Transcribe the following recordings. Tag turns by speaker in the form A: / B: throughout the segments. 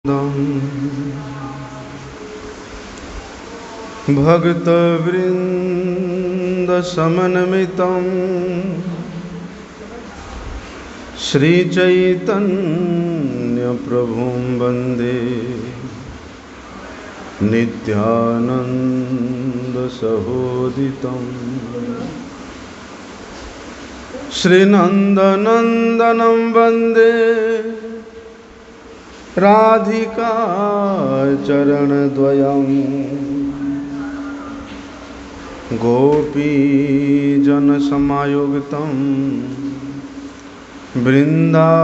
A: भक्तवृन्दसमन्वितं श्रीचैतन्यप्रभुं वन्दे नित्यानन्दसहोदितं श्रीनन्दनन्दनं वन्दे राधिका चरणद्वयं गोपीजनसमायुक्तं वृन्दावनमनोहरम्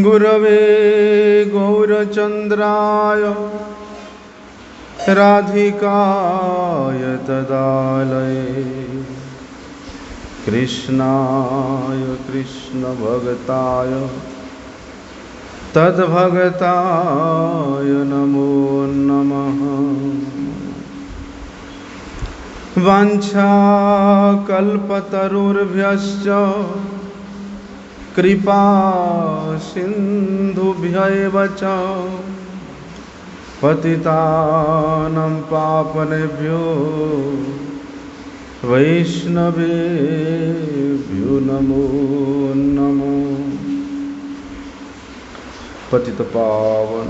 A: गुरवे गौरचन्द्राय राधिकाय तदालये कृष्णाय कृष्णभक्ताय तद्भक्ताय नमो नमः। वाञ्छाकल्पतरुर्भ्यश्च कृपा सिन्धुभ्यैव च पतितानां पावनेभ्यो वैष्णवेभ्यो नमो नमो। पतित पावन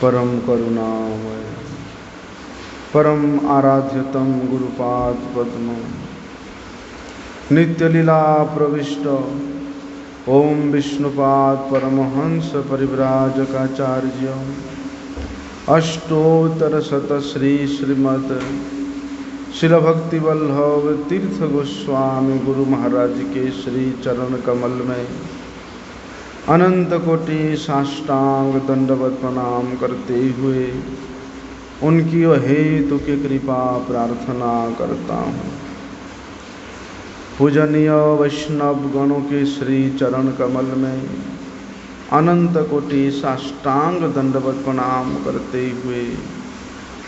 A: परम करुणामय परम आराध्यतम गुरुपाद पद्म नित्य लीला प्रविष्ट ओम विष्णुपाद परमहंस परिव्राजकाचार्य अष्टोत्तर शत श्री श्रीमद शिल भक्ति वल्लभ तीर्थ गोस्वामी गुरु महाराज के श्री चरण कमल में अनंत कोटि साष्टांग दंडवत प्रणाम करते हुए उनकी हेतु की कृपा प्रार्थना करता हूँ। पूजनीय वैष्णव गणों के श्री चरण कमल में अनंत कोटि साष्टांग दंडवत प्रणाम करते हुए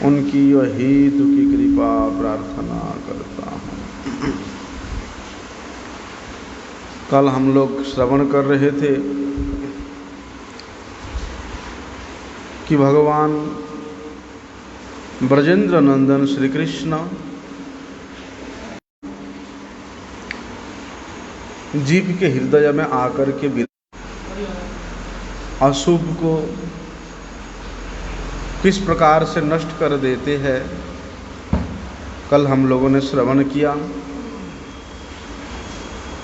A: उनकी हेतु की कृपा प्रार्थना करता हूँ। कल हम लोग श्रवण कर रहे थे कि भगवान ब्रजेंद्र नंदन श्री कृष्ण जीव के हृदय में आकर के अशुभ को किस प्रकार से नष्ट कर देते हैं, कल हम लोगों ने श्रवण किया।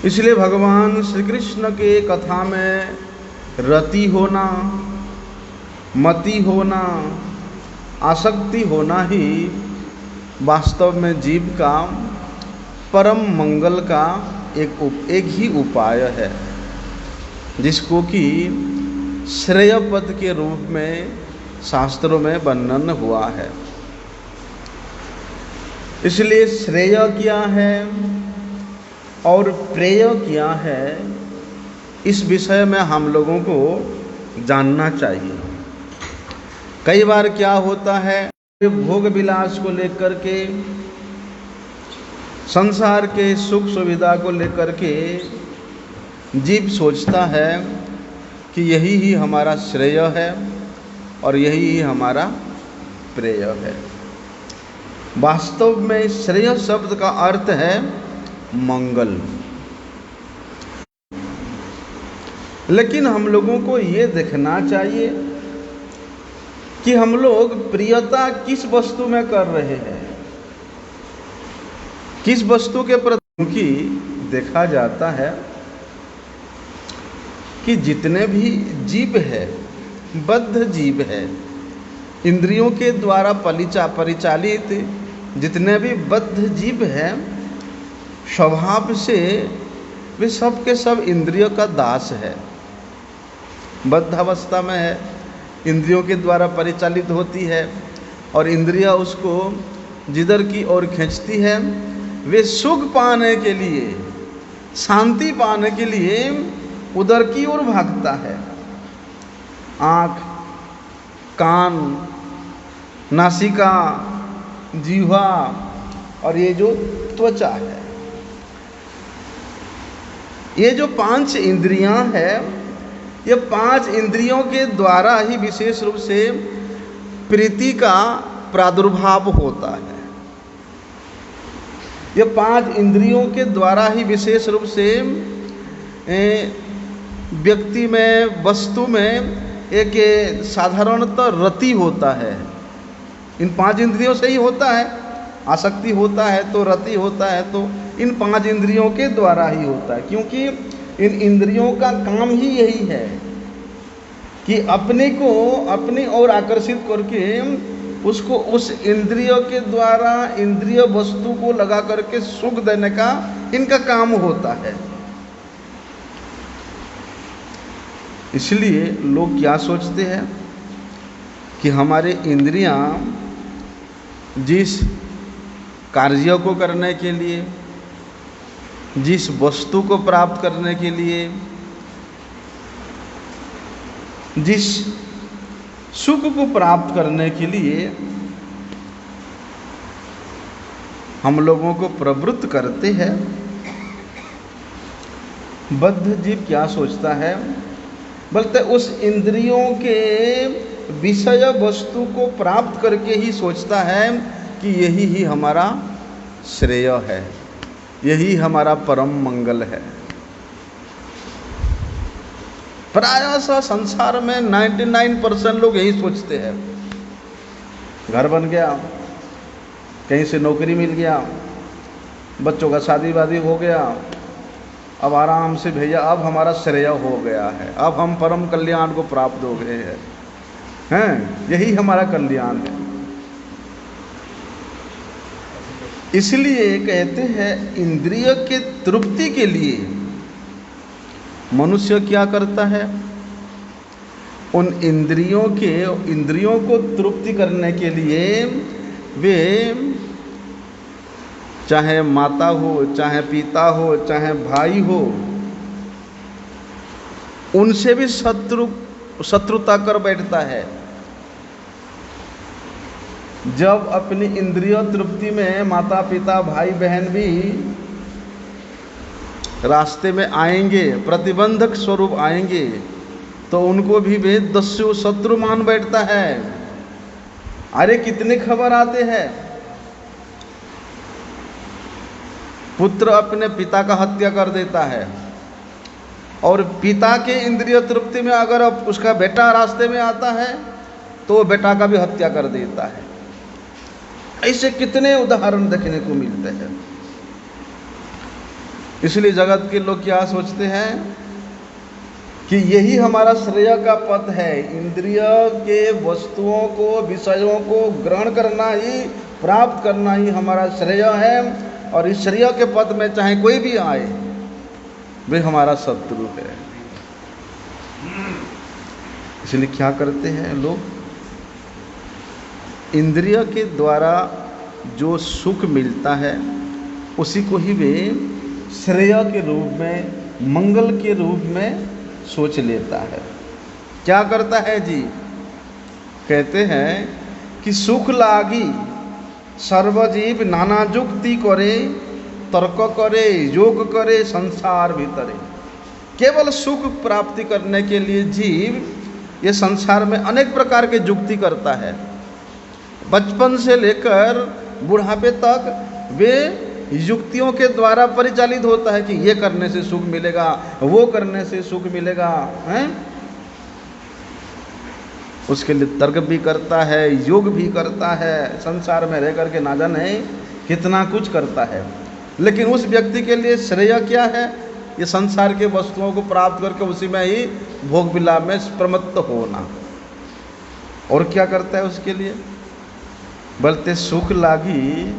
A: इसलिए भगवान श्री कृष्ण के कथा में रति होना, मति होना, आसक्ति होना ही वास्तव में जीव का परम मंगल का एक ही उपाय है, जिसको कि श्रेय पद के रूप में शास्त्रों में वर्णन हुआ है। इसलिए श्रेय क्या है और प्रेय क्या है, इस विषय में हम लोगों को जानना चाहिए। कई बार क्या होता है, भोग विलास को लेकर के, संसार के सुख सुविधा को लेकर के जीव सोचता है कि यही ही हमारा श्रेय है और यही ही हमारा प्रेय है। वास्तव में श्रेय शब्द का अर्थ है मंगल। लेकिन हम लोगों को ये देखना चाहिए कि हम लोग प्रियता किस वस्तु में कर रहे हैं, किस वस्तु के प्रति। की देखा जाता है कि जितने भी जीव है, बद्ध जीव है, इंद्रियों के द्वारा परिचालित जितने भी बद्ध जीव हैं, स्वभाव से वे सब के सब इंद्रियों का दास है। बद्ध अवस्था में है, इंद्रियों के द्वारा परिचालित होती है और इंद्रियां उसको जिधर की ओर खींचती है। वे सुख पाने के लिए, शांति पाने के लिए उधर की ओर भागता है। आँख, कान, नासिका, जीवा और ये जो त्वचा है, ये जो 5 इंद्रियां हैं, ये 5 इंद्रियों के द्वारा ही विशेष रूप से प्रीति का प्रादुर्भाव होता है। ये 5 इंद्रियों के द्वारा ही विशेष रूप से व्यक्ति में, वस्तु में एक साधारणतः रति होता है। इन 5 इंद्रियों से ही होता है। आसक्ति होता है तो रति होता है, तो इन 5 इंद्रियों के द्वारा ही होता है। क्योंकि इन इंद्रियों का काम ही यही है कि अपने को अपनी ओर आकर्षित करके उसको उस इंद्रियों के द्वारा इंद्रिय वस्तु को लगा करके सुख देने का इनका काम होता है। इसलिए लोग क्या सोचते हैं कि हमारे इंद्रियां जिस कार्य को करने के लिए, जिस वस्तु को प्राप्त करने के लिए, जिस सुख को प्राप्त करने के लिए हम लोगों को प्रवृत्त करते हैं, बद्ध जीव क्या सोचता है, बल्कि उस इंद्रियों के विषय वस्तु को प्राप्त करके ही सोचता है कि यही ही हमारा श्रेय है, यही हमारा परम मंगल है। प्रायः संसार में 99% लोग यही सोचते हैं। घर बन गया, कहीं से नौकरी मिल गया, बच्चों का शादी वादी हो गया, अब आराम से भैया अब हमारा श्रेय हो गया है, अब हम परम कल्याण को प्राप्त हो गए हैं, यही हमारा कल्याण है। इसलिए कहते हैं इंद्रिय के तृप्ति के लिए मनुष्य क्या करता है, उन इंद्रियों को तृप्ति करने के लिए वे चाहे माता हो, चाहे पिता हो, चाहे भाई हो, उनसे भी शत्रुता कर बैठता है। जब अपनी इंद्रिय तृप्ति में माता पिता भाई बहन भी रास्ते में आएंगे, प्रतिबंधक स्वरूप आएंगे, तो उनको भी वे दस्यु शत्रु मान बैठता है। अरे कितने खबर आते हैं, पुत्र अपने पिता का हत्या कर देता है, और पिता के इंद्रिय तृप्ति में अगर अब उसका बेटा रास्ते में आता है तो वो बेटा का भी हत्या कर देता है। ऐसे कितने उदाहरण देखने को मिलते हैं। इसलिए जगत के लोग क्या सोचते हैं कि यही हमारा श्रेय का पथ है, इंद्रिय के वस्तुओं को, विषयों को ग्रहण करना ही, प्राप्त करना ही हमारा श्रेय है, और इस श्रेय के पथ में चाहे कोई भी आए वे हमारा शत्रु है। इसलिए क्या करते हैं लोग, इंद्रिय के द्वारा जो सुख मिलता है उसी को ही वे श्रेय के रूप में, मंगल के रूप में सोच लेता है। क्या करता है जी, कहते हैं कि सुख लागी सर्वजीव नाना जुक्ति करे, तर्क करे, योग करे संसार भीतरे। केवल सुख प्राप्ति करने के लिए जीव ये संसार में अनेक प्रकार के जुक्ति करता है। बचपन से लेकर बुढ़ापे तक वे युक्तियों के द्वारा परिचालित होता है कि ये करने से सुख मिलेगा, वो करने से सुख मिलेगा, हैं? उसके लिए तर्क भी करता है, योग भी करता है, संसार में रह करके ना जाने कितना कुछ करता है। लेकिन उस व्यक्ति के लिए श्रेय क्या है, ये संसार के वस्तुओं को प्राप्त करके उसी में ही भोग विलाप में प्रमत्त होना। और क्या करता है उसके लिए, बलते सुख लागी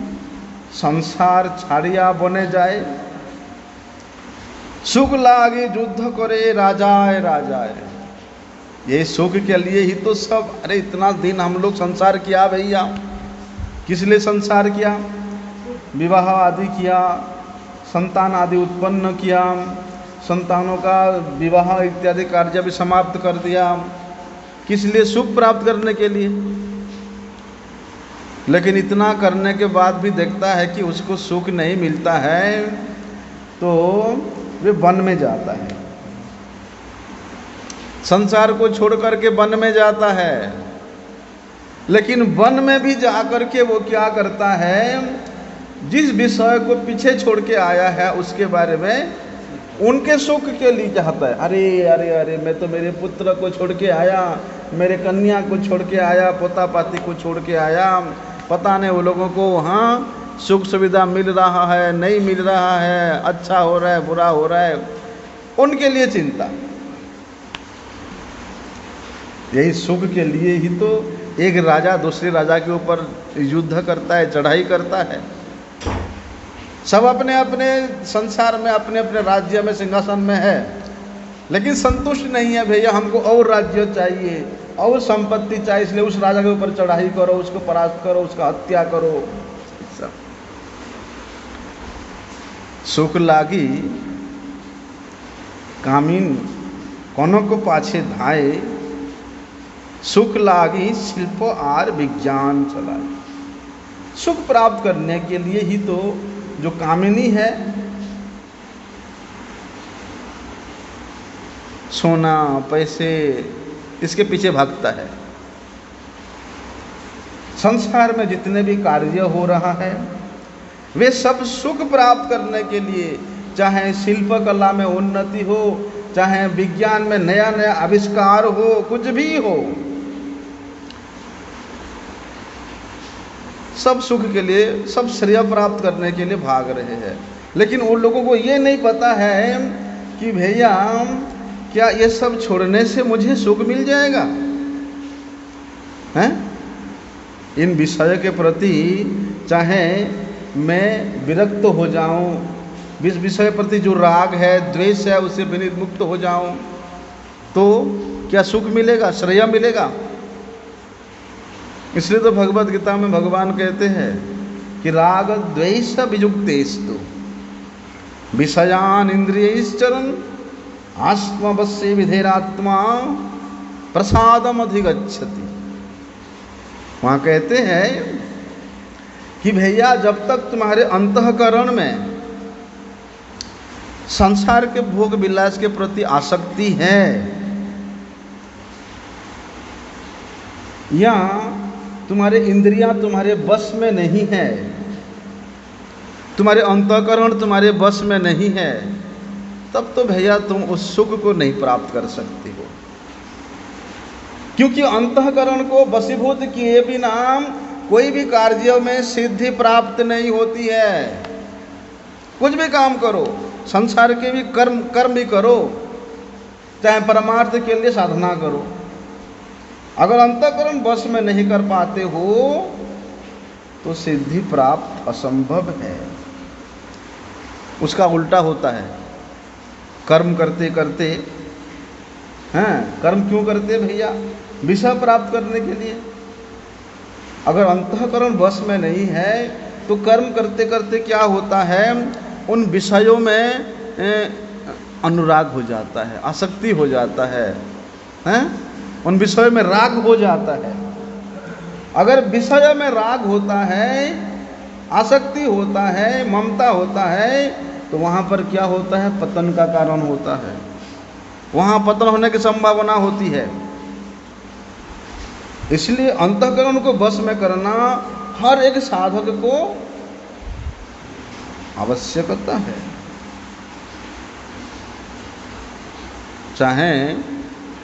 A: संसार छाड़िया बने जाए, सुख लागी युद्ध करे राजाए राजाए। ये सुख के लिए ही तो सब, अरे इतना दिन हम लोग संसार किया भैया, किस लिए संसार किया, विवाह आदि किया, संतान आदि उत्पन्न किया, संतानों का विवाह इत्यादि कार्य भी समाप्त कर दिया, किस लिए, सुख प्राप्त करने के लिए। लेकिन इतना करने के बाद भी देखता है कि उसको सुख नहीं मिलता है, तो वे वन में जाता है, संसार को छोड़ करके वन में जाता है। लेकिन वन में भी जा करके वो क्या करता है, जिस विषय को पीछे छोड़ के आया है उसके बारे में उनके सुख के लिए चाहता है। अरे अरे अरे, मैं तो मेरे पुत्र को छोड़ के आया, मेरे कन्या को छोड़ के आया, पोता पाती को छोड़ के आया, पता नहीं वो लोगों को वहाँ सुख सुविधा मिल रहा है नहीं मिल रहा है, अच्छा हो रहा है बुरा हो रहा है, उनके लिए चिंता। यही सुख के लिए ही तो एक राजा दूसरे राजा के ऊपर युद्ध करता है, चढ़ाई करता है। सब अपने अपने संसार में अपने अपने राज्य में सिंहासन में है, लेकिन संतुष्ट नहीं है। भैया हमको और राज्य चाहिए और संपत्ति चाहिए, इसलिए उस राजा के ऊपर चढ़ाई करो, उसको परास्त करो, उसका हत्या करो। सब सुख लागी कामिन कोनो को पाछे धाए, सुख लागी शिल्प आर विज्ञान चलाए। सुख प्राप्त करने के लिए ही तो जो कामिनी है, सोना पैसे, इसके पीछे भागता है। संसार में जितने भी कार्य हो रहा है वे सब सुख प्राप्त करने के लिए, चाहे शिल्प कला में उन्नति हो, चाहे विज्ञान में नया नया आविष्कार हो, कुछ भी हो, सब सुख के लिए, सब श्रेय प्राप्त करने के लिए भाग रहे हैं। लेकिन उन लोगों को ये नहीं पता है कि भैया क्या ये सब छोड़ने से मुझे सुख मिल जाएगा हैं? इन विषय के प्रति चाहे मैं विरक्त हो जाऊं, इस विषय प्रति जो राग है द्वेष है उससे विनिर्मुक्त हो जाऊं, तो क्या सुख मिलेगा, श्रेय मिलेगा? इसलिए तो भगवद गीता में भगवान कहते हैं कि राग द्वेष वियुक्तेस्तु विषयान इंद्रियैश्चरन् आत्मवश्ये विधेरात्मा प्रसादम अधिगच्छति। वहाँ कहते हैं कि भैया जब तक तुम्हारे अंतःकरण में संसार के भोग विलास के प्रति आसक्ति है या तुम्हारे इंद्रियां तुम्हारे बस में नहीं है, तुम्हारे अंतःकरण तुम्हारे बस में नहीं है, तब तो भैया तुम उस सुख को नहीं प्राप्त कर सकती हो। क्योंकि अंतःकरण को वशीभूत किए बिना कोई भी कार्य में सिद्धि प्राप्त नहीं होती है। कुछ भी काम करो, संसार के भी कर्म भी करो, चाहे परमार्थ के लिए साधना करो, अगर अंतःकरण वश में नहीं कर पाते हो तो सिद्धि प्राप्त असंभव है। उसका उल्टा होता है, कर्म करते करते हैं, कर्म क्यों करते भैया? विषय प्राप्त करने के लिए। अगर अंतःकरण वश में नहीं है तो कर्म करते करते क्या होता है, उन विषयों में अनुराग हो जाता है, आसक्ति हो जाता है, हैं? उन विषयों में राग हो जाता है। अगर विषय में राग होता है, आसक्ति होता है, ममता होता है, तो वहाँ पर क्या होता है, पतन का कारण होता है, वहाँ पतन होने की संभावना होती है। इसलिए अंतःकरण को वश में करना हर एक साधक को आवश्यकता है, चाहे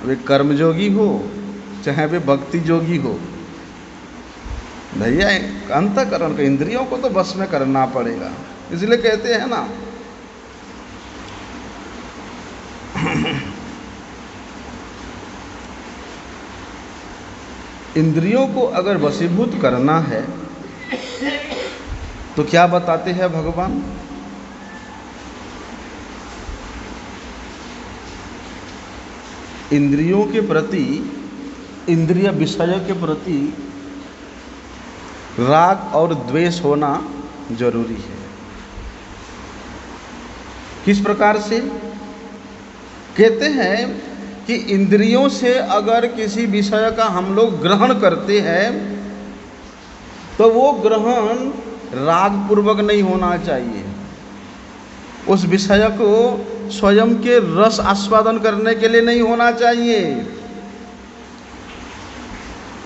A: वे कर्मयोगी हो चाहे वे भक्ति योगी हो। भैया अंतःकरण के इंद्रियों को तो वश में करना पड़ेगा। इसलिए कहते हैं ना इंद्रियों को अगर वशीभूत करना है तो क्या बताते हैं भगवान? इंद्रियों के प्रति, इंद्रिय विषय के प्रति राग और द्वेष होना जरूरी है। किस प्रकार से? कहते हैं कि इंद्रियों से अगर किसी विषय का हम लोग ग्रहण करते हैं तो वो ग्रहण राग पूर्वक नहीं होना चाहिए। उस विषय को स्वयं के रस आस्वादन करने के लिए नहीं होना चाहिए।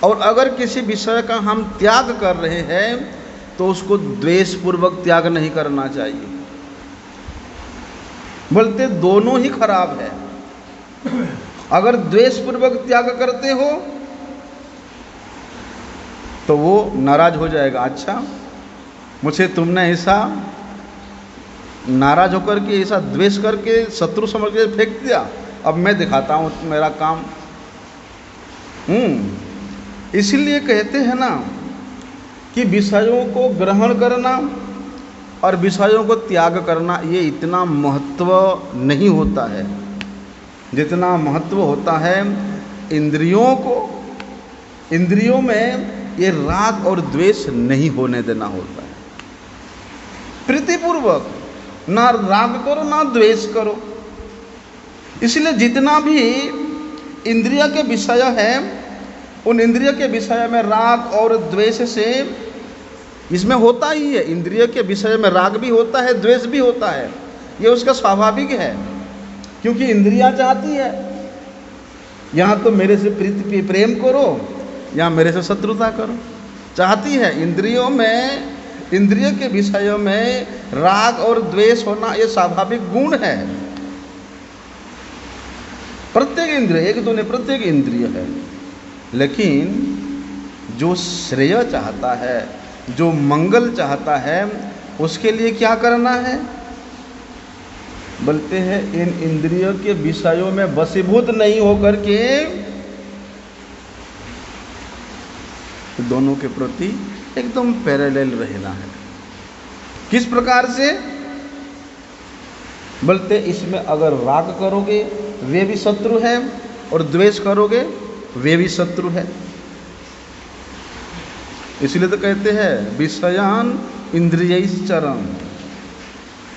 A: और अगर किसी विषय का हम त्याग कर रहे हैं तो उसको द्वेषपूर्वक त्याग नहीं करना चाहिए। बोलते दोनों ही खराब है। अगर द्वेषपूर्वक त्याग करते हो तो वो नाराज हो जाएगा, अच्छा मुझे तुमने ऐसा नाराज होकर के, ऐसा द्वेष करके, शत्रु समझ के फेंक दिया, अब मैं दिखाता हूँ मेरा काम। इसलिए कहते हैं ना कि विषयों को ग्रहण करना और विषयों को त्याग करना ये इतना महत्व नहीं होता है जितना महत्व होता है इंद्रियों को, इंद्रियों में ये राग और द्वेष नहीं होने देना होता है। प्रीतिपूर्वक ना राग करो ना द्वेष करो। इसलिए जितना भी इंद्रिय के विषय है उन इंद्रिय के विषय में राग और द्वेष से इसमें होता ही है। इंद्रिय के विषय में राग भी होता है, द्वेष भी होता है, ये उसका स्वाभाविक है, क्योंकि इंद्रियां चाहती है यहाँ तो मेरे से प्रीति प्रेम करो या मेरे से शत्रुता करो, चाहती है। इंद्रियों में, इंद्रिय के विषयों में राग और द्वेष होना ये स्वाभाविक गुण है। प्रत्येक इंद्रिय, एक दो नहीं, प्रत्येक इंद्रिय है। लेकिन जो श्रेय चाहता है, जो मंगल चाहता है, उसके लिए क्या करना है? बोलते हैं इन इंद्रियों के विषयों में वशीभूत नहीं होकर के दोनों के प्रति एकदम पैरेलल रहना है। किस प्रकार से? बोलते इसमें अगर राग करोगे वे भी शत्रु है और द्वेष करोगे वे भी शत्रु है। इसलिए तो कहते हैं विषयान इंद्रियश्चरन्,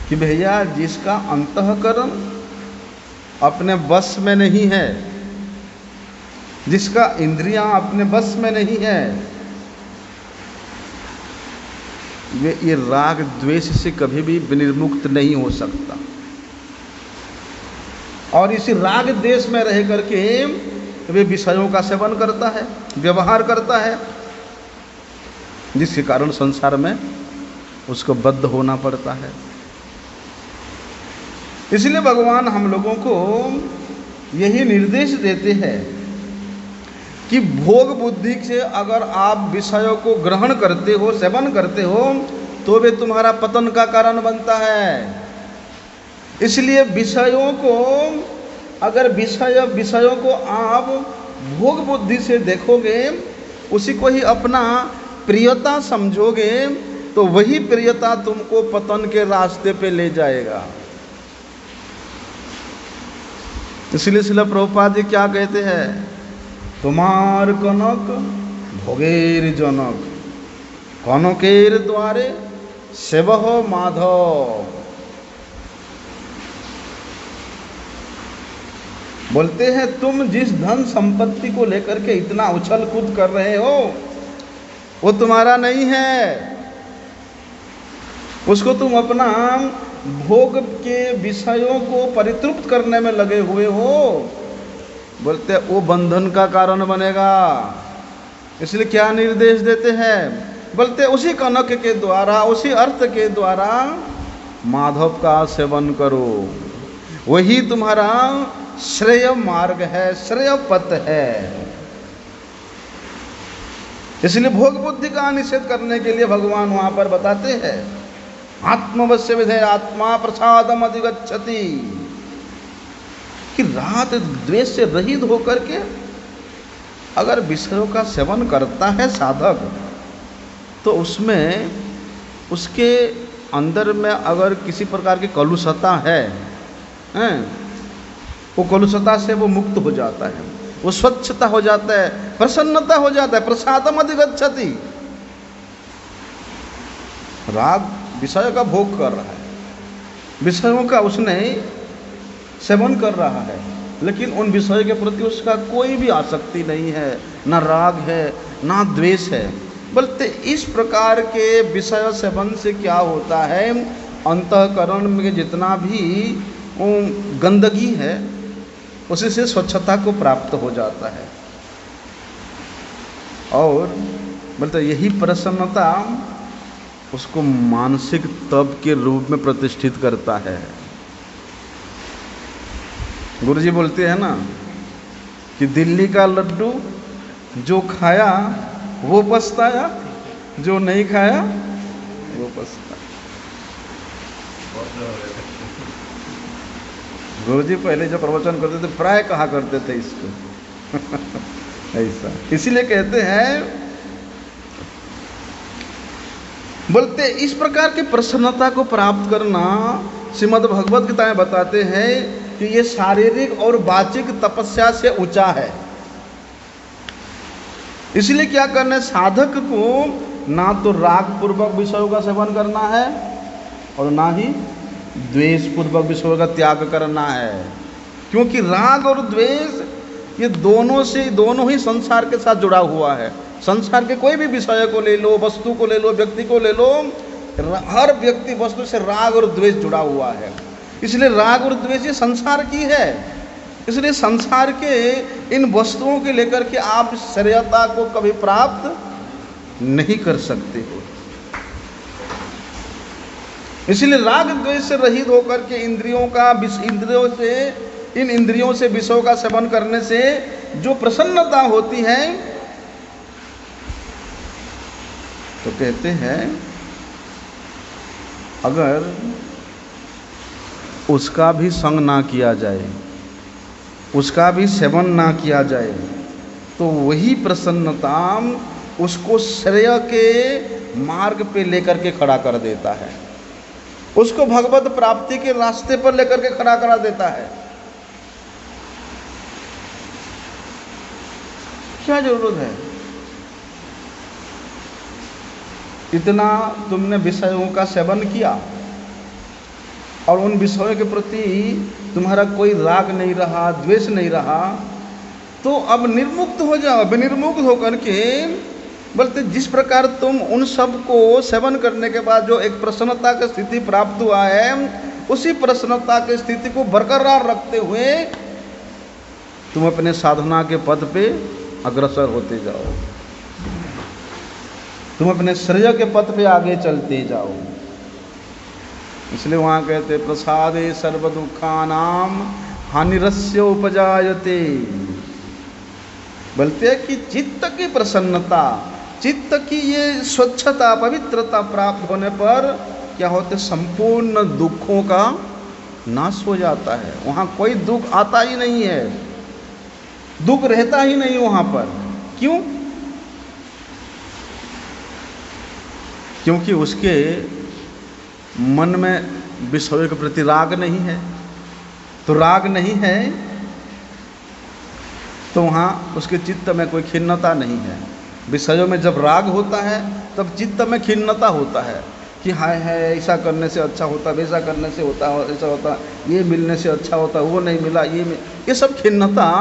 A: कि भैया जिसका अंतःकरण अपने बस में नहीं है, जिसका इंद्रियां अपने बस में नहीं है, वे ये राग द्वेष से कभी भी विनिर्मुक्त नहीं हो सकता। और इसी राग द्वेष में रह करके वे विषयों का सेवन करता है, व्यवहार करता है, जिसके कारण संसार में उसको बद्ध होना पड़ता है। इसलिए भगवान हम लोगों को यही निर्देश देते हैं कि भोग बुद्धि से अगर आप विषयों को ग्रहण करते हो, सेवन करते हो, तो वे तुम्हारा पतन का कारण बनता है। इसलिए विषयों को, अगर विषयों को आप भोग बुद्धि से देखोगे, उसी को ही अपना प्रियता समझोगे, तो वही प्रियता तुमको पतन के रास्ते पे ले जाएगा। इसलिए श्रील प्रभुपाद जी क्या कहते हैं? तुम्हार कनक भोगेर जनक, कनकेर द्वारे सेवह माधव। बोलते हैं तुम जिस धन संपत्ति को लेकर के इतना उछल कूद कर रहे हो वो तुम्हारा नहीं है, उसको तुम अपना भोग के विषयों को परितृप्त करने में लगे हुए हो। बोलते वो बंधन का कारण बनेगा। इसलिए क्या निर्देश देते हैं? बोलते उसी कनक के द्वारा, उसी अर्थ के द्वारा माधव का सेवन करो, वही तुम्हारा श्रेय मार्ग है, श्रेय पथ है। इसलिए भोग बुद्धि का निषेध करने के लिए भगवान वहां पर बताते हैं आत्मवश्य विधेय आत्मा प्रसादम अधिगच्छति, कि राग द्वेष से रहित होकर के अगर विषयों का सेवन करता है साधक, तो उसमें उसके अंदर में अगर किसी प्रकार की कलुषता है, वो कलुषता से वो मुक्त हो जाता है, वो स्वच्छता हो जाता है, प्रसन्नता हो जाता है। प्रसादम अधिगच्छति, राग विषय का भोग कर रहा है, विषयों का उसने सेवन कर रहा है, लेकिन उन विषयों के प्रति उसका कोई भी आसक्ति नहीं है, ना राग है ना द्वेष है। बोलते इस प्रकार के विषय सेवन से क्या होता है, अंतःकरण में जितना भी वो गंदगी है, उसी से स्वच्छता को प्राप्त हो जाता है। और बोलते यही प्रसन्नता उसको मानसिक तप के रूप में प्रतिष्ठित करता है। गुरुजी बोलते हैं ना कि दिल्ली का लड्डू जो खाया वो पछताया, जो नहीं खाया वो पछताया। गुरुजी पहले जो प्रवचन करते थे प्राय कहा करते थे इसको ऐसा, इसीलिए कहते हैं, बोलते इस प्रकार की प्रसन्नता को प्राप्त करना श्रीमद् भगवत गीता में बताते हैं कि ये शारीरिक और वाचिक तपस्या से ऊंचा है। इसलिए क्या करना है, साधक को ना तो राग पूर्वक विषयों का सेवन करना है और ना ही द्वेष पूर्वक विषयों का त्याग करना है, क्योंकि राग और द्वेष ये दोनों ही संसार के साथ जुड़ा हुआ है। संसार के कोई भी विषय को ले लो, वस्तु को ले लो, व्यक्ति को ले लो, हर व्यक्ति वस्तु से राग और द्वेष जुड़ा हुआ है। इसलिए राग और द्वेष ये संसार की है। इसलिए संसार के इन वस्तुओं के लेकर के आप श्रेयता को कभी प्राप्त नहीं कर सकते हो। इसलिए राग द्वेष से रहित होकर के इन इंद्रियों से विषयों का सेवन करने से जो प्रसन्नता होती है, तो कहते हैं अगर उसका भी संग ना किया जाए, उसका भी सेवन ना किया जाए, तो वही प्रसन्नता उसको श्रेय के मार्ग पे लेकर के खड़ा कर देता है, उसको भगवत प्राप्ति के रास्ते पर लेकर के खड़ा करा देता है। क्या जरूरत है, इतना तुमने विषयों का सेवन किया और उन विषयों के प्रति तुम्हारा कोई राग नहीं रहा, द्वेष नहीं रहा, तो अब निर्मुक्त हो जाओ। विनिर्मुक्त होकर के बोलते जिस प्रकार तुम उन सब को सेवन करने के बाद जो एक प्रसन्नता की स्थिति प्राप्त हुआ है, उसी प्रसन्नता की स्थिति को बरकरार रखते हुए तुम अपने साधना के पथ पे अग्रसर होते जाओ, तुम अपने श्रेय के पथ पे आगे चलते जाओ। इसलिए वहाँ कहते प्रसादे सर्व दुखानाम हानिरस्य उपजायते। बोलते हैं कि चित्त की प्रसन्नता, चित्त की ये स्वच्छता, पवित्रता प्राप्त होने पर क्या होते, संपूर्ण दुखों का नाश हो जाता है। वहाँ कोई दुख आता ही नहीं है, दुख रहता ही नहीं वहाँ पर। क्यों? क्योंकि उसके मन में विषयों के प्रति राग नहीं है। तो राग नहीं है तो वहाँ उसके चित्त में कोई खिन्नता नहीं है। विषयों में जब राग होता है तब चित्त में खिन्नता होता है कि हाय है ऐसा करने से अच्छा होता, वैसा करने से होता, ऐसा होता, ये मिलने से अच्छा होता, वो नहीं मिला, ये सब खिन्नता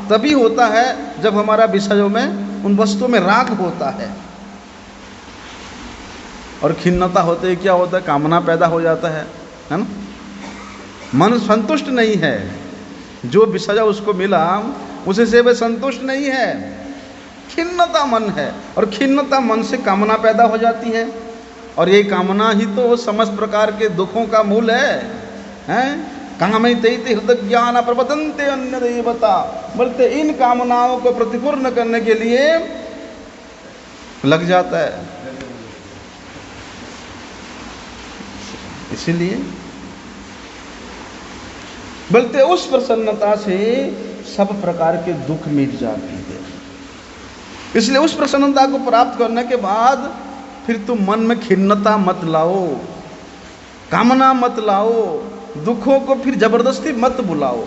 A: तभी होता है जब हमारा विषयों में, उन वस्तुओं में राग होता है। और खिन्नता होते ही क्या होता है, कामना पैदा हो जाता है ना। मन संतुष्ट नहीं है, जो विषय उसको मिला उसे से वह संतुष्ट नहीं है, खिन्नता मन है। और खिन्नता मन से कामना पैदा हो जाती है, और ये कामना ही तो समस्त प्रकार के दुखों का मूल है। कामयते हृदय ज्ञान प्रबदन्ते अन्य देवता। बोलते इन कामनाओं को प्रतिपूर्ण करने के लिए लग जाता है। इसीलिए बोलते उस प्रसन्नता से सब प्रकार के दुख मिट जाते हैं। इसलिए उस प्रसन्नता को प्राप्त करने के बाद फिर तुम मन में खिन्नता मत लाओ, कामना मत लाओ, दुखों को फिर जबरदस्ती मत बुलाओ।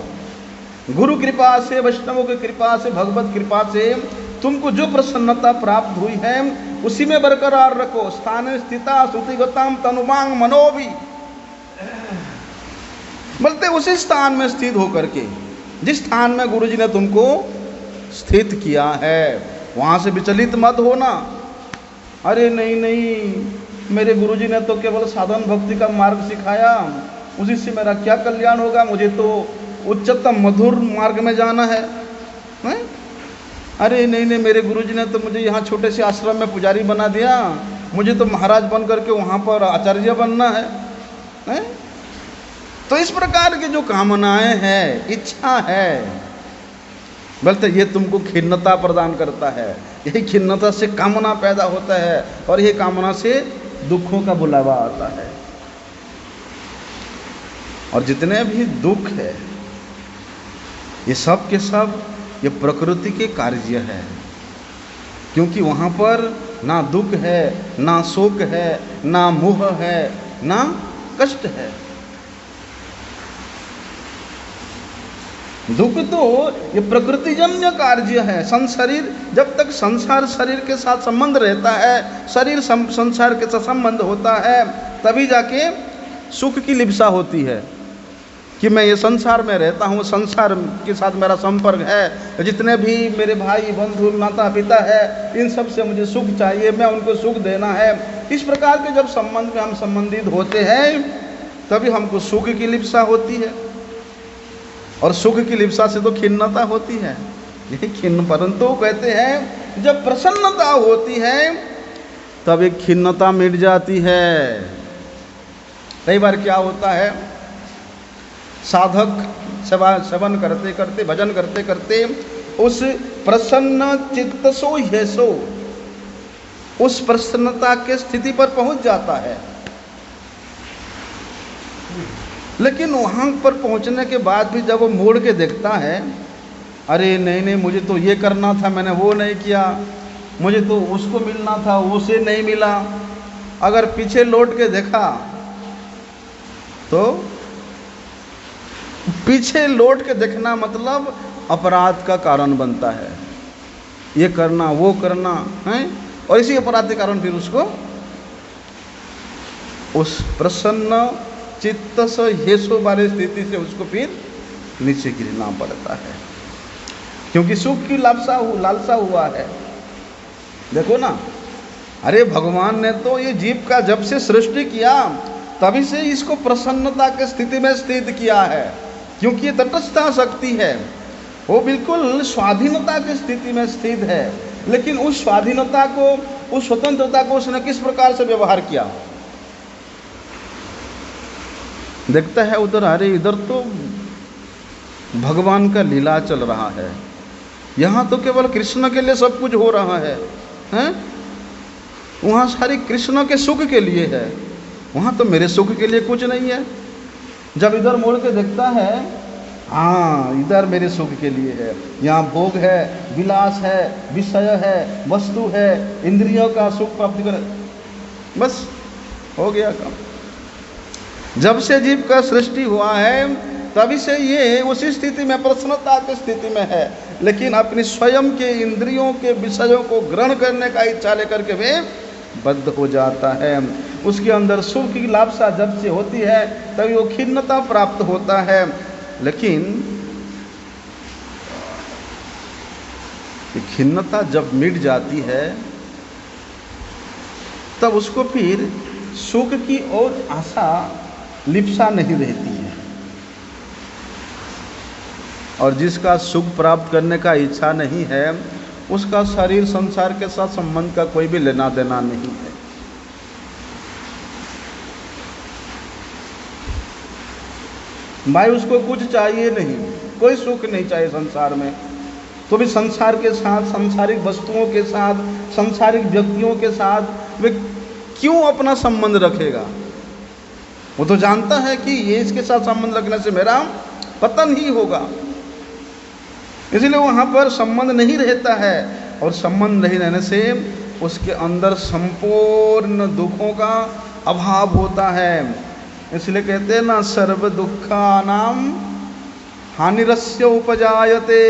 A: गुरु कृपा से, वैष्णवों की कृपा से, भगवत कृपा से तुमको जो प्रसन्नता प्राप्त हुई है उसी में बरकरार रखो। स्थाने स्थिता श्रुतिगताम तनुमांग मनोभी। बोलते उसी स्थान में स्थित होकर के, जिस स्थान में गुरु जी ने तुमको स्थित किया है वहाँ से विचलित मत होना। अरे नहीं, मेरे गुरु जी ने तो केवल साधन भक्ति का मार्ग सिखाया, उसी से मेरा क्या कल्याण होगा, मुझे तो उच्चतम मधुर मार्ग में जाना है। नहीं? अरे नहीं नहीं, मेरे गुरुजी ने तो मुझे यहाँ छोटे से आश्रम में पुजारी बना दिया, मुझे तो महाराज बन करके वहाँ पर आचार्य बनना है। नहीं? तो इस प्रकार की जो कामनाएं हैं, इच्छा है, बोलते ये तुमको खिन्नता प्रदान करता है। यही खिन्नता से कामना पैदा होता है और यही कामना से दुखों का बुलावा आता है। और जितने भी दुख है ये सब के सब ये प्रकृति के कार्य है, क्योंकि वहाँ पर ना दुख है, ना शोक है, ना मोह है, ना कष्ट है। दुख तो ये प्रकृतिजन्य कार्य है। शरीर जब तक संसार शरीर के साथ संबंध रहता है, शरीर संसार के साथ संबंध होता है, तभी जाके सुख की लिप्सा होती है कि मैं ये संसार में रहता हूँ, संसार के साथ मेरा संपर्क है, जितने भी मेरे भाई बंधु माता पिता है इन सब से मुझे सुख चाहिए, मैं उनको सुख देना है। इस प्रकार के जब संबंध में हम संबंधित होते हैं तभी हमको सुख की लिप्सा होती है, और सुख की लिप्सा से तो खिन्नता होती है। यही खिन्न, परंतु कहते हैं जब प्रसन्नता होती है तब एक खिन्नता मिट जाती है। कई बार क्या होता है, साधक सेवन करते करते, भजन करते करते उस प्रसन्न चित्त सो येसो, उस प्रसन्नता के स्थिति पर पहुंच जाता है, लेकिन वहां पर पहुंचने के बाद भी जब वो मोड़ के देखता है, अरे नहीं नहीं मुझे तो ये करना था, मैंने वो नहीं किया, मुझे तो उसको मिलना था, उसे नहीं मिला। अगर पीछे लौट के देखा तो पीछे लौट के देखना मतलब अपराध का कारण बनता है, ये करना वो करना है, और इसी अपराध के कारण फिर उसको उस प्रसन्न चित्त से हेसो वाली स्थिति से उसको फिर नीचे गिरना पड़ता है, क्योंकि सुख की लालसा हुआ है। देखो ना, अरे भगवान ने तो ये जीव का जब से सृष्टि किया तभी से इसको प्रसन्नता की स्थिति में स्थित किया है, क्योंकि ये तटस्थता शक्ति है, वो बिल्कुल स्वाधीनता की स्थिति में स्थित है। लेकिन उस स्वाधीनता को, उस स्वतंत्रता को उसने किस प्रकार से व्यवहार किया, देखता है उधर, अरे इधर तो भगवान का लीला चल रहा है, यहाँ तो केवल कृष्ण के लिए सब कुछ हो रहा है, हैं? वहाँ सारी कृष्ण के सुख के लिए है, वहाँ तो मेरे सुख के लिए कुछ नहीं है। जब इधर मुड़ के देखता है, हाँ इधर मेरे सुख के लिए है, यहाँ भोग है, विलास है, विषय है, वस्तु है, इंद्रियों का सुख प्राप्ति कर, बस हो गया काम। जब से जीव का सृष्टि हुआ है तभी से ये उसी स्थिति में, प्रसन्नता की स्थिति में है, लेकिन अपनी स्वयं के इंद्रियों के विषयों को ग्रहण करने का इच्छा लेकर के वे बद्ध हो जाता है। उसके अंदर सुख की लालसा जब से होती है तभी वो खिन्नता प्राप्त होता है। लेकिन खिन्नता जब मिट जाती है तब उसको फिर सुख की और आशा लिप्सा नहीं रहती है, और जिसका सुख प्राप्त करने का इच्छा नहीं है उसका शरीर संसार के साथ संबंध का कोई भी लेना देना नहीं है। भाई उसको कुछ चाहिए नहीं, कोई सुख नहीं चाहिए संसार में, तो भी संसार के साथ, सांसारिक वस्तुओं के साथ, सांसारिक व्यक्तियों के साथ वे क्यों अपना संबंध रखेगा। वो तो जानता है कि ये इसके साथ संबंध रखने से मेरा पतन ही होगा, इसलिए वहाँ पर संबंध नहीं रहता है, और संबंध नहीं रहने से उसके अंदर संपूर्ण दुखों का अभाव होता है। इसलिए कहते हैं ना, सर्व दुखानां हानिरस्य उपजायते।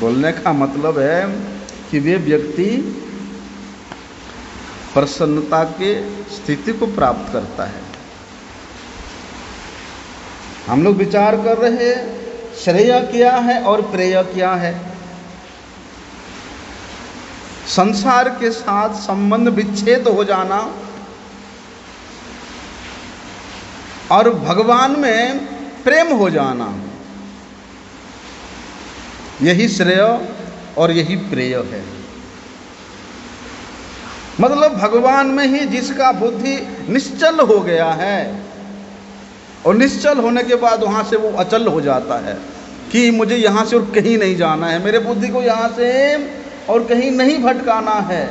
A: बोलने का मतलब है कि वे व्यक्ति प्रसन्नता के स्थिति को प्राप्त करता है। हम लोग विचार कर रहे हैं श्रेय क्या है और प्रेय क्या है। संसार के साथ संबंध विच्छेद हो जाना और भगवान में प्रेम हो जाना, यही श्रेय और यही प्रेय है। मतलब भगवान में ही जिसका बुद्धि निश्चल हो गया है, और निश्चल होने के बाद वहाँ से वो अचल हो जाता है कि मुझे यहाँ से और कहीं नहीं जाना है, मेरे बुद्धि को यहाँ से और कहीं नहीं भटकाना है।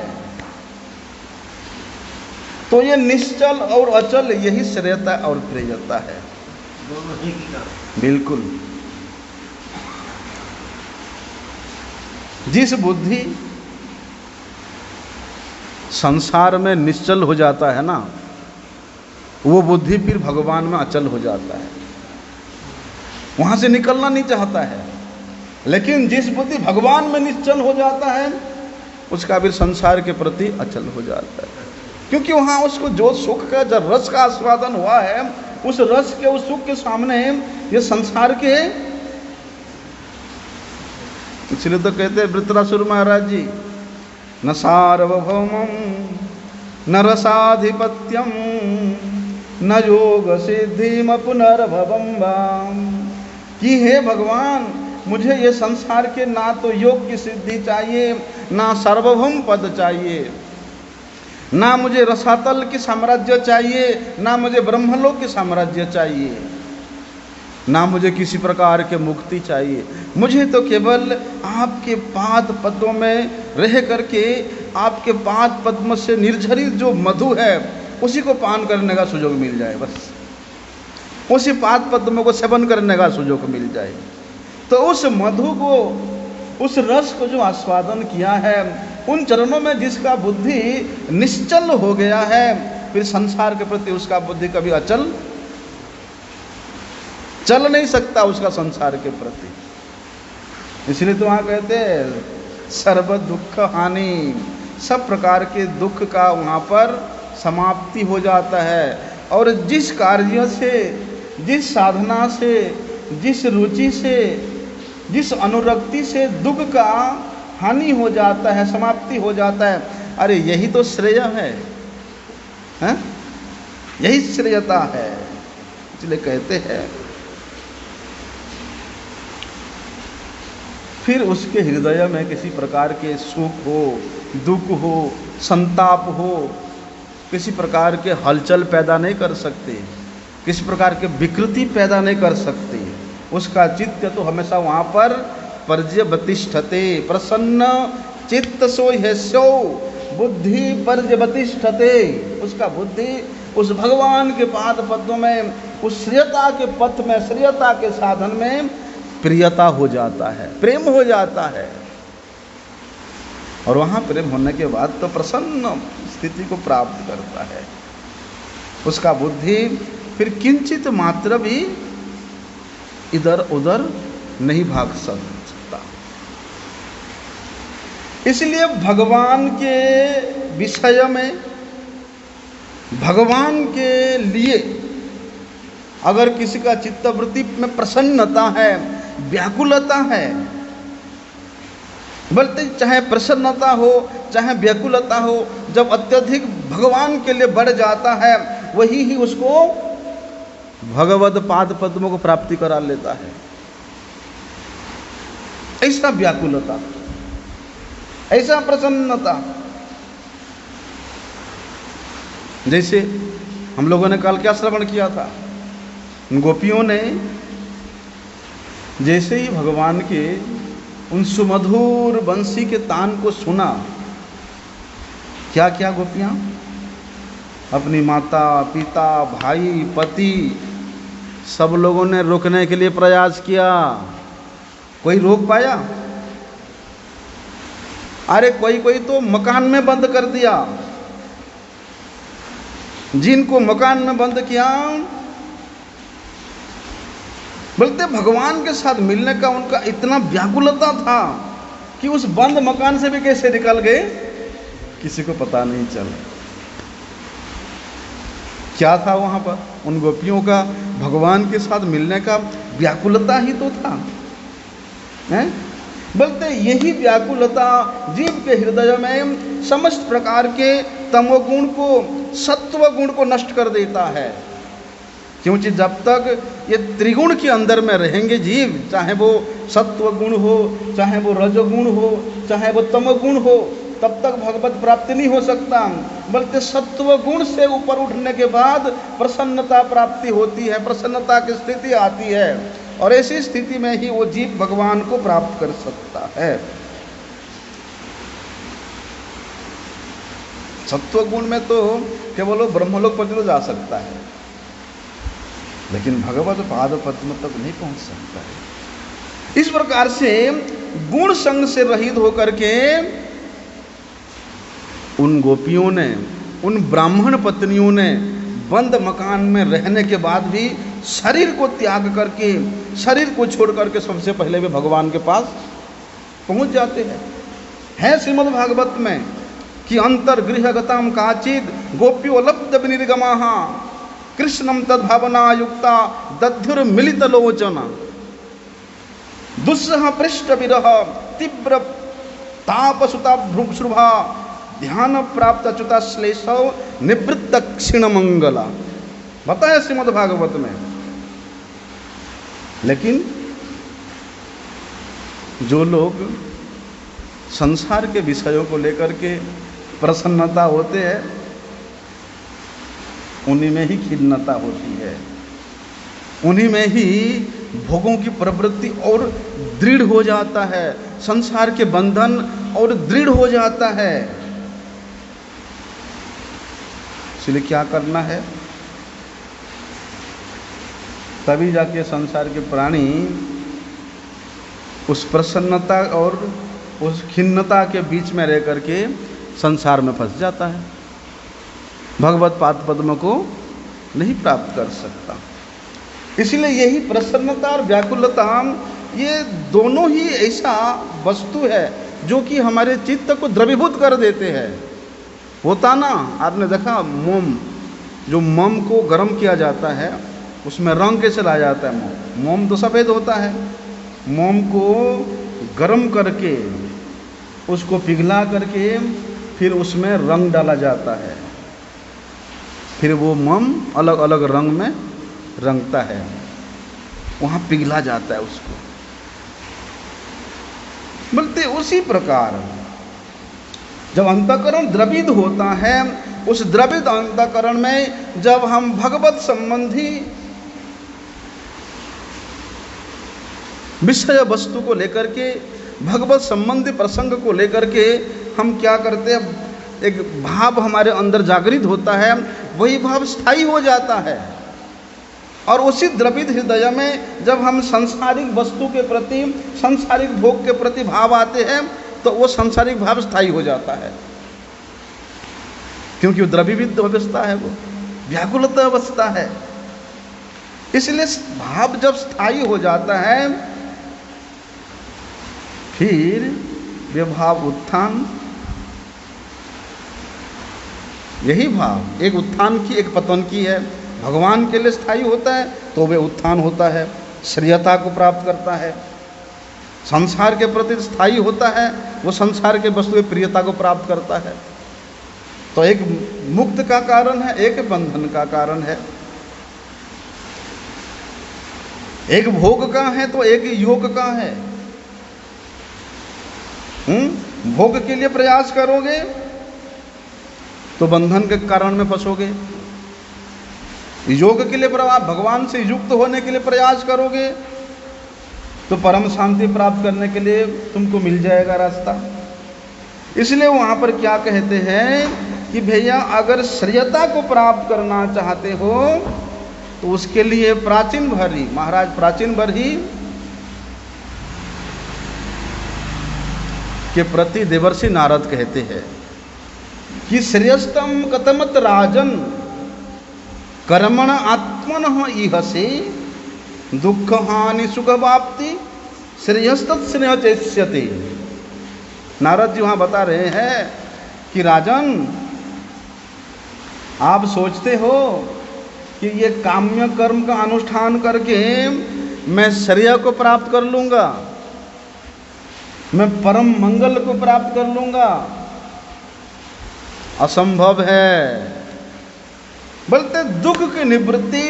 A: तो ये निश्चल और अचल यही श्रेयता और प्रेयता है। बिल्कुल। जिस बुद्धि संसार में निश्चल हो जाता है ना, वो बुद्धि फिर भगवान में अचल हो जाता है, वहां से निकलना नहीं चाहता है। लेकिन जिस बुद्धि भगवान में निश्चल हो जाता है, उसका फिर संसार के प्रति अचल हो जाता है, क्योंकि वहां उसको जो सुख का, जो रस का आस्वादन हुआ है, उस रस के, उस सुख के सामने ये संसार के, इसलिए तो कहते हैं वृत्रासुर महाराज जी, न सार्वभौमं न रसाधिपत्यम न योग सिद्धिम पुनर्भवम वाम, कि हे भगवान, मुझे ये संसार के ना तो योग की सिद्धि चाहिए, ना सार्वभौम पद चाहिए, ना मुझे रसातल की साम्राज्य चाहिए, ना मुझे ब्रह्मलोक की साम्राज्य चाहिए, ना मुझे किसी प्रकार के मुक्ति चाहिए। मुझे तो केवल आपके पाद पद्मों में रह करके, आपके पाद पद्म से निर्झरित जो मधु है उसी को पान करने का सुयोग मिल जाए, बस उसी पाद पद्मों को सेवन करने का सुयोग मिल जाए। तो उस मधु को, उस रस को जो आस्वादन किया है, उन चरणों में जिसका बुद्धि निश्चल हो गया है, फिर संसार के प्रति उसका बुद्धि कभी अचल चल नहीं सकता, उसका संसार के प्रति। इसलिए तो वहाँ कहते हैं सर्व दुख हानि, सब प्रकार के दुख का वहाँ पर समाप्ति हो जाता है। और जिस कार्य से, जिस साधना से, जिस रुचि से, जिस अनुरक्ति से दुख का हानि हो जाता है, समाप्ति हो जाता है, अरे यही तो श्रेय है, हैं? यही श्रेयता है। इसलिए कहते हैं फिर उसके हृदय में किसी प्रकार के सुख हो, दुख हो, संताप हो, किसी प्रकार के हलचल पैदा नहीं कर सकते, किसी प्रकार के विकृति पैदा नहीं कर सकते। उसका चित्त तो हमेशा वहाँ पर पर्यवतिष्ठते, प्रसन्न चित्त सोह्यस्यो बुद्धि पर्यवतिष्ठते। उसका बुद्धि उस भगवान के पाद पद्मों में, उस श्रेयता के पथ में, श्रेयता के साधन में प्रियता हो जाता है, प्रेम हो जाता है। और वहाँ प्रेम होने के बाद तो प्रसन्न स्थिति को प्राप्त करता है। उसका बुद्धि फिर किंचित मात्र भी इधर उधर नहीं भाग सकता। इसलिए भगवान के विषय में, भगवान के लिए अगर किसी का चित्तवृत्ति में प्रसन्नता है, व्याकुलता है, बल्कि चाहे प्रसन्नता हो चाहे व्याकुलता हो, जब अत्यधिक भगवान के लिए बढ़ जाता है, वही ही उसको भगवद पाद पद्मों को प्राप्ति करा लेता है। ऐसा व्याकुलता, ऐसा प्रसन्नता। जैसे हम लोगों ने कल क्या श्रवण किया था, गोपियों ने जैसे ही भगवान के उन सुमधुर बंसी के तान को सुना, क्या क्या गोपियां अपनी माता, पिता, भाई, पति, सब लोगों ने रोकने के लिए प्रयास किया। कोई रोक पाया? अरे कोई कोई तो मकान में बंद कर दिया। जिनको मकान में बंद किया, बोलते भगवान के साथ मिलने का उनका इतना व्याकुलता था कि उस बंद मकान से भी कैसे निकल गए किसी को पता नहीं चला। क्या था वहां पर? उन गोपियों का भगवान के साथ मिलने का व्याकुलता ही तो था, हैं? बोलते यही व्याकुलता जीव के हृदय में समस्त प्रकार के तमोगुण को, सत्व गुण को नष्ट कर देता है। क्योंकि जब तक ये त्रिगुण के अंदर में रहेंगे जीव, चाहे वो सत्व गुण हो, चाहे वो रजोगुण हो, चाहे वो तमोगुण हो, तब तक भगवत प्राप्ति नहीं हो सकता। बल्कि सत्व गुण से ऊपर उठने के बाद प्रसन्नता प्राप्ति होती है, प्रसन्नता की स्थिति आती है, और ऐसी स्थिति में ही वो जीव भगवान को प्राप्त कर सकता है। सत्व गुण में तो केवल वो ब्रह्मलोक पर जा सकता है, लेकिन भगवत पाद पद्म तक नहीं पहुंच सकता है। इस प्रकार से गुण संग से रहित होकर के उन गोपियों ने, उन ब्राह्मण पत्नियों ने बंद मकान में रहने के बाद भी शरीर को त्याग करके, शरीर को छोड़ करके सबसे पहले वे भगवान के पास पहुंच जाते हैं। है श्रीमद् भागवत में कि अंतर्गृहगताम काचिद गोप्यो लब्ध विनिर्गमाः कृष्णम तद्भावना युक्ता दध्युर मिलित लोचना दुस्सह पृष्ठ विरह तीव्र तापसुता भ्रुभा ध्यान प्राप्त अच्युता श्लेषो निवृत्त क्षीण मंगला, बताया श्रीमद् भागवत में। लेकिन जो लोग संसार के विषयों को लेकर के प्रसन्नता होते हैं, उन्हीं में ही खिन्नता होती है, उन्हीं में ही भोगों की प्रवृत्ति और दृढ़ हो जाता है, संसार के बंधन और दृढ़ हो जाता है। इसलिए क्या करना है, तभी जाके संसार के प्राणी उस प्रसन्नता और उस खिन्नता के बीच में रह करके संसार में फंस जाता है, भगवत पाद पद्म को नहीं प्राप्त कर सकता। इसलिए यही प्रसन्नता और व्याकुलता, ये दोनों ही ऐसा वस्तु है जो कि हमारे चित्त को द्रवीभूत कर देते हैं। होता ना, आपने देखा मोम, जो मोम को गर्म किया जाता है उसमें रंग कैसे लाया जाता है। मोम तो सफ़ेद होता है, मोम को गर्म करके उसको पिघला करके फिर उसमें रंग डाला जाता है, फिर वो मोम अलग अलग रंग में रंगता है, वहाँ पिघला जाता है उसको। बोलते उसी प्रकार जब अंतःकरण द्रवित होता है, उस द्रवित अंतःकरण में जब हम भगवत संबंधी विषय वस्तु को लेकर के, भगवत संबंधी प्रसंग को लेकर के हम क्या करते हैं, एक भाव हमारे अंदर जागृत होता है, वही भाव स्थायी हो जाता है। और उसी द्रवित हृदय में जब हम सांसारिक वस्तु के प्रति, सांसारिक भोग के प्रति भाव आते हैं, तो वो सांसारिक भाव स्थायी हो जाता है, क्योंकि वो द्रवीभूत अवस्था है, वो व्याकुलता अवस्था है। इसलिए भाव जब स्थायी हो जाता है, फिर वे भाव उत्थान, यही भाव एक उत्थान की एक पतन की है। भगवान के लिए स्थायी होता है तो वे उत्थान होता है, श्रेयता को प्राप्त करता है। संसार के प्रति स्थायी होता है, वो संसार के वस्तु की प्रियता को प्राप्त करता है। तो एक मुक्त का कारण है, एक बंधन का कारण है, एक भोग का है तो एक योग का है। भोग के लिए प्रयास करोगे तो बंधन के कारण में फंसोगे, योग के लिए भगवान से युक्त होने के लिए प्रयास करोगे तो परम शांति प्राप्त करने के लिए तुमको मिल जाएगा रास्ता। इसलिए वहाँ पर क्या कहते हैं कि भैया अगर श्रेयता को प्राप्त करना चाहते हो तो उसके लिए प्राचीन भरी, महाराज प्राचीन भरी के प्रति देवर्षि नारद कहते हैं कि श्रेयस्तम कतमत राजन कर्मण आत्मन इहसे दुख हानि सुख वाप्ति श्रेयस्तत् स्नेह चेष्यते। नारद जी वहाँ बता रहे हैं कि राजन, आप सोचते हो कि ये काम्य कर्म का अनुष्ठान करके मैं श्रेय को प्राप्त कर लूँगा, मैं परम मंगल को प्राप्त कर लूँगा, असंभव है। बोलते दुख की निवृत्ति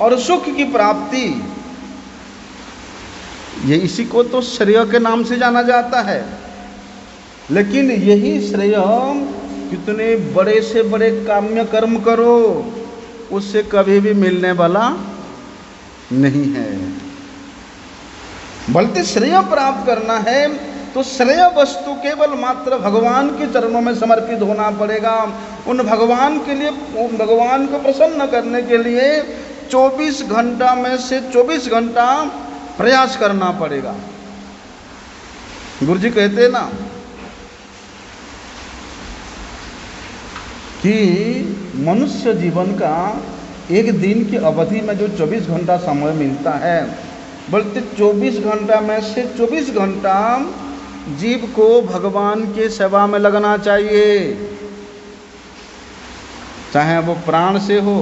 A: और सुख की प्राप्ति, ये इसी को तो श्रेय के नाम से जाना जाता है। लेकिन यही श्रेय कितने बड़े से बड़े काम्य कर्म करो, उससे कभी भी मिलने वाला नहीं है। बल्कि श्रेय प्राप्त करना है तो श्रेय वस्तु केवल मात्र भगवान के चरणों में समर्पित होना पड़ेगा। उन भगवान के लिए, उन भगवान को प्रसन्न करने के लिए 24 घंटा में से 24 घंटा प्रयास करना पड़ेगा। गुरु जी कहते हैं ना कि मनुष्य जीवन का एक दिन की अवधि में जो 24 घंटा समय मिलता है, बल्कि 24 घंटा में से 24 घंटा जीव को भगवान के सेवा में लगना चाहिए, चाहे वो प्राण से हो,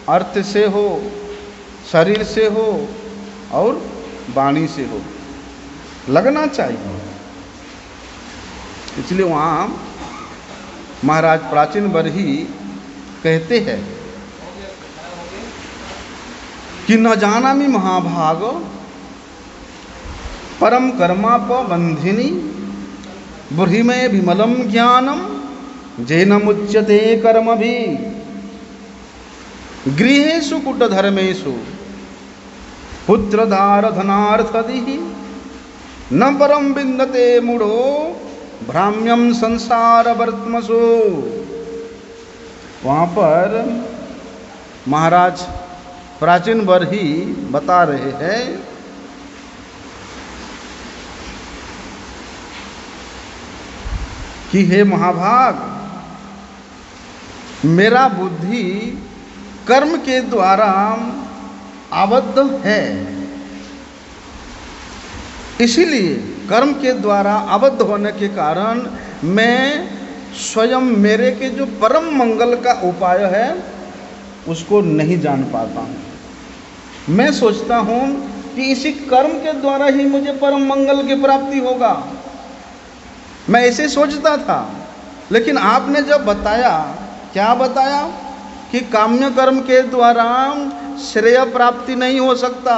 A: अर्थ से हो, शरीर से हो और वाणी से हो, लगना चाहिए। इसलिए वहाँ महाराज प्राचीन बरही कहते हैं कि न जानामि महाभाग परम कर्मापबंधिनी बुद्धिमय विमलम ज्ञानम जेन मुच्यते कर्म भी गृहेषु कुटधर्मेषु पुत्रधार धनार्थदिः न परम विन्दते मूढ़ो भ्राम्यम संसार वर्त्मसु। वहाँ पर महाराज प्राचीन बरही बता रहे हैं कि हे महाभाग, मेरा बुद्धि कर्म के द्वारा आबद्ध है, इसीलिए कर्म के द्वारा आबद्ध होने के कारण मैं स्वयं मेरे के जो परम मंगल का उपाय है उसको नहीं जान पाता हूँ। मैं सोचता हूँ कि इसी कर्म के द्वारा ही मुझे परम मंगल की प्राप्ति होगा, मैं ऐसे सोचता था। लेकिन आपने जब बताया, क्या बताया कि काम्य कर्म के द्वारा श्रेय प्राप्ति नहीं हो सकता,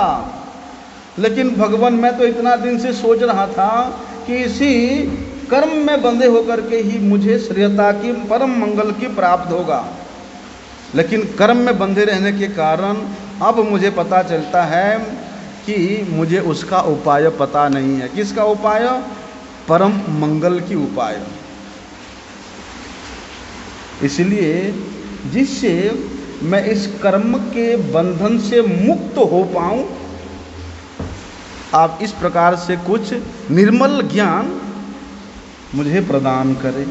A: लेकिन भगवान मैं तो इतना दिन से सोच रहा था कि इसी कर्म में बंधे होकर के ही मुझे श्रेयता की, परम मंगल की प्राप्त होगा। लेकिन कर्म में बंधे रहने के कारण अब मुझे पता चलता है कि मुझे उसका उपाय पता नहीं है। किसका उपाय? परम मंगल की उपाय। इसलिए जिससे मैं इस कर्म के बंधन से मुक्त हो पाऊं, आप इस प्रकार से कुछ निर्मल ज्ञान मुझे प्रदान करें।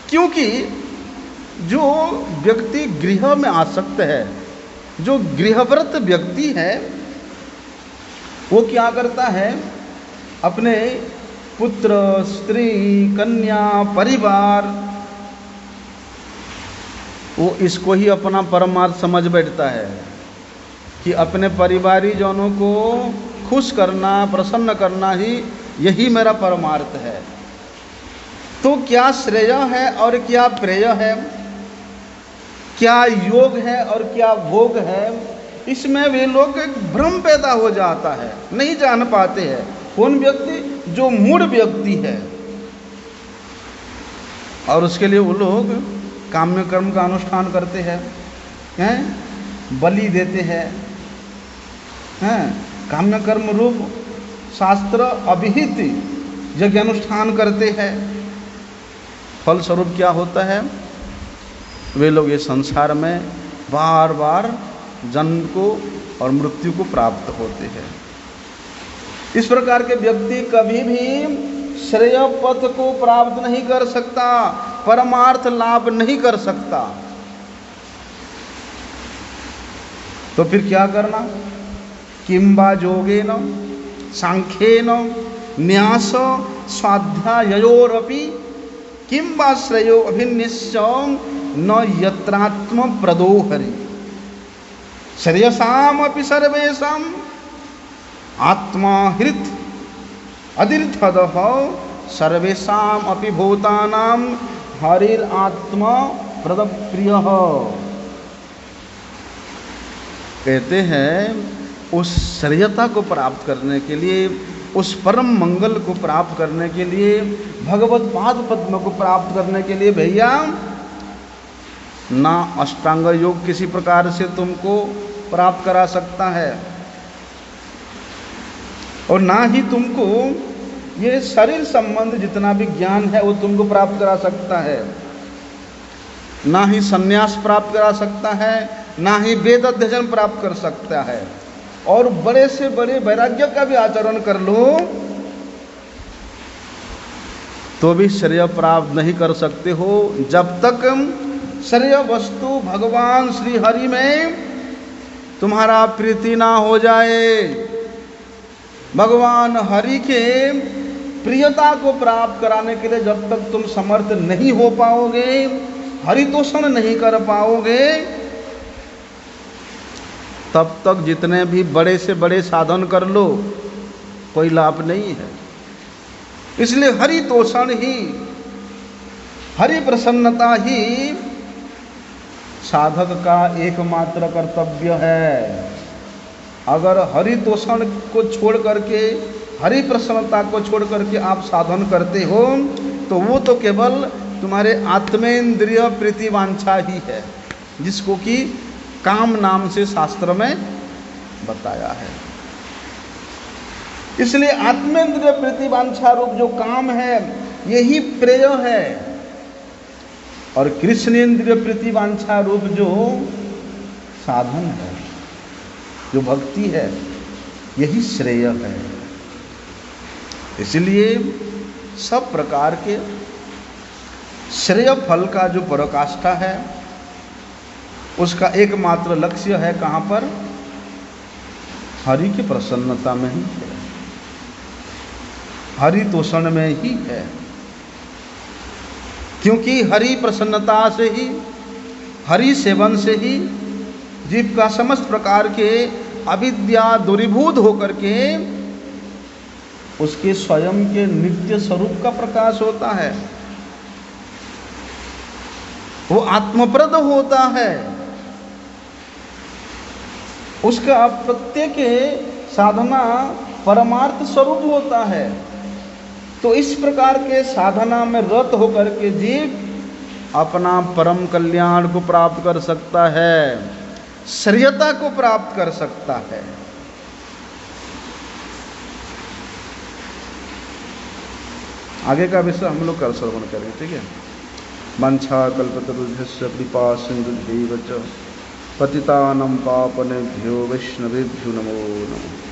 A: क्योंकि जो व्यक्ति गृह में आसक्त है, जो गृहव्रत व्यक्ति है, वो क्या करता है? अपने पुत्र, स्त्री, कन्या, परिवार, वो इसको ही अपना परमार्थ समझ बैठता है कि अपने परिवारी जनों को खुश करना, प्रसन्न करना ही यही मेरा परमार्थ है। तो क्या श्रेय है और क्या प्रेय है, क्या योग है और क्या भोग है, इसमें वे लोग एक भ्रम पैदा हो जाता है, नहीं जान पाते हैं। कौन व्यक्ति? जो मूढ़ व्यक्ति है। और उसके लिए वो लोग काम्य कर्म का अनुष्ठान करते हैं, बलि देते हैं, काम्य कर्म रूप शास्त्र अभिहित यज्ञ अनुष्ठान करते हैं। फलस्वरूप क्या होता है? वे लोग इस संसार में बार बार जन्म को और मृत्यु को प्राप्त होते हैं। इस प्रकार के व्यक्ति कभी भी श्रेय पथ को प्राप्त नहीं कर सकता, परमार्थ लाभ नहीं कर सकता। तो फिर क्या करना? किंबा योगेन सांख्येन न्यास स्वाध्यायोरपि किंबा श्रेयो अभिनिश्च न यत्रात्म प्रदोहरि श्रेयसामपि सर्वेषां आत्मा हृत अदिर्थदः सर्वेषाम् अपि भूतानां हरिरात्मा प्रदप्रियः। कहते हैं उस श्रेयता को प्राप्त करने के लिए, उस परम मंगल को प्राप्त करने के लिए, भगवत पाद पद्म को प्राप्त करने के लिए भैया ना अष्टांग योग किसी प्रकार से तुमको प्राप्त करा सकता है, और ना ही तुमको ये शरीर संबंध जितना भी ज्ञान है वो तुमको प्राप्त करा सकता है, ना ही संन्यास प्राप्त करा सकता है, ना ही वेद अध्ययन प्राप्त कर सकता है। और बड़े से बड़े वैराग्य का भी आचरण कर लो तो भी श्रेय प्राप्त नहीं कर सकते हो, जब तक श्रेय वस्तु भगवान श्री हरि में तुम्हारा प्रीति ना हो जाए। भगवान हरि के प्रियता को प्राप्त कराने के लिए जब तक तुम समर्थ नहीं हो पाओगे, हरितोषण नहीं कर पाओगे, तब तक जितने भी बड़े से बड़े साधन कर लो कोई लाभ नहीं है। इसलिए हरितोषण ही, हरि प्रसन्नता ही साधक का एकमात्र कर्तव्य है। अगर हरितोषण को छोड़ करके, हरि प्रसन्नता को छोड़ करके आप साधन करते हो तो वो तो केवल तुम्हारे आत्मेंद्रिय प्रीति वांछा ही है, जिसको कि काम नाम से शास्त्र में बताया है। इसलिए आत्मेंद्रिय प्रीति वांछा रूप जो काम है यही प्रेय है, और कृष्णेंद्रिय प्रीति वांछा रूप जो साधन है, जो भक्ति है, यही श्रेय है। इसलिए सब प्रकार के श्रेय फल का जो पराकाष्ठा है उसका एकमात्र लक्ष्य है कहाँ पर? हरि की प्रसन्नता में ही है, हरितोषण में ही है। क्योंकि हरि प्रसन्नता से ही, हरि सेवन से ही जीव का समस्त प्रकार के अविद्या दूरीभूत होकर के उसके स्वयं के नित्य स्वरूप का प्रकाश होता है, वो आत्मप्रद होता है, उसका प्रत्येक साधना परमार्थ स्वरूप होता है। तो इस प्रकार के साधना में रत होकर के जीव अपना परम कल्याण को प्राप्त कर सकता है, श्रेयता को प्राप्त कर सकता है। आगे का विषय हम लोग कल श्रवण करें, ठीक है। वांछा कल्पतरुभ्यश्च कृपा सिन्धुभ्यैव च पतितानां पावनेभ्यो वैष्णवेभ्यो नमो नमः।